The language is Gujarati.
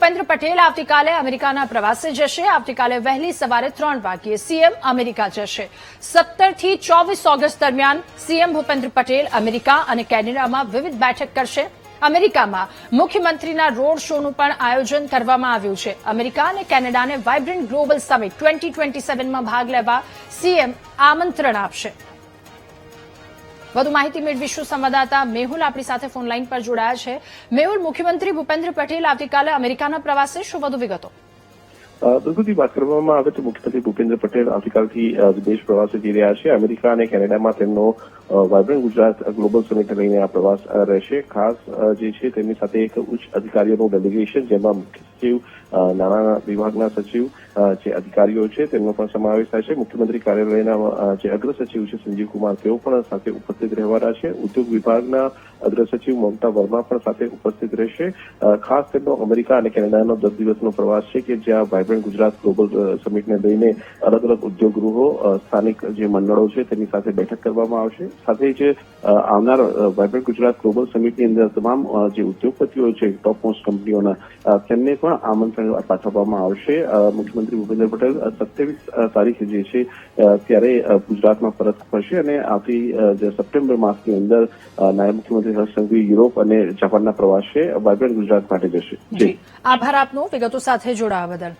ભૂપેન્દ્ર પટેલ આવતીકાલે અમેરિકાના પ્રવાસે જશે. આવતીકાલે વહેલી સવારે 3 વાગ્યે સીએમ અમેરિકા જશે. 17 થી 24 ઓગસ્ટ દરમિયાન સીએમ ભૂપેન્દ્ર પટેલ અમેરિકા અને કેનેડામાં વિવિધ બેઠક કરશે. અમેરિકામાં મુખ્યમંત્રીના રોડ શોનું પણ આયોજન કરવામાં આવ્યું છે. અમેરિકા અને કેનેડાને વાઇબ્રન્ટ ગ્લોબલ સમિટ 2027માં ભાગ લેવા સીએમ આમંત્રણ આપશે. વધુ માહિતી મેળવીશું. સંવાદદાતા મેહુલ આપણી સાથે ફોન લાઈન પર જોડાયા છે. મેહુલ, મુખ્યમંત્રી ભૂપેન્દ્ર પટેલ આવતીકાલે અમેરિકાના પ્રવાસે, શું વધુ વિગતો? બિલકુલથી વાત કરવામાં આવે તો મુખ્યમંત્રી ભૂપેન્દ્ર પટેલ આવતીકાલથી વિદેશ પ્રવાસે જઈ રહ્યા છે. અમેરિકા અને કેનેડામાં તેમનો વાઇબ્રન્ટ ગુજરાત ગ્લોબલ સમિટ લઈને આ પ્રવાસ રહેશે. ખાસ જે છે તેમની સાથે એક ઉચ્ચ અધિકારીઓનું ડેલિગેશન, જેમાં મુખ્ય સચિવ, નાણાં વિભાગના સચિવ, જે અધિકારીઓ છે તેમનો પણ સમાવેશ થાય છે. મુખ્યમંત્રી કાર્યાલયના જે અગ્ર સચિવ છે સંજીવ કુમાર, તેઓ પણ સાથે ઉપસ્થિત રહેવાના છે. ઉદ્યોગ વિભાગના અગ્ર સચિવ મમતા વર્મા પણ સાથે ઉપસ્થિત રહેશે. ખાસ તેમનો અમેરિકા અને કેનેડાનો 10 દિવસનો પ્રવાસ છે કે જ્યાં વાઇબ્રન્ટ ગુજરાત ગ્લોબલ સમિટને લઈને અલગ અલગ ઉદ્યોગ ગૃહો, સ્થાનિક જે મંડળો છે તેની સાથે બેઠક કરવામાં આવશે. સાથે જ આવનાર વાઇબ્રન્ટ ગુજરાત ગ્લોબલ સમિટની અંદર તમામ જે ઉદ્યોગપતિઓ છે ટોપ મોસ્ટ કંપનીઓના, તેમને પણ આમંત્રણ પાઠવવામાં આવશે. મુખ્યમંત્રી ભૂપેન્દ્ર પટેલ 27 તારીખે જે છે ત્યારે ગુજરાતમાં પરત ફરશે અને આવતી સપ્ટેમ્બર માસની અંદર નાયબ મુખ્યમંત્રી હર્ષ સંઘવી યુરોપ અને જાપાનના પ્રવાસે વાઇબ્રન્ટ ગુજરાત માટે જશે. જી, આભાર આપનો વિગતો સાથે જોડાવા બદલ.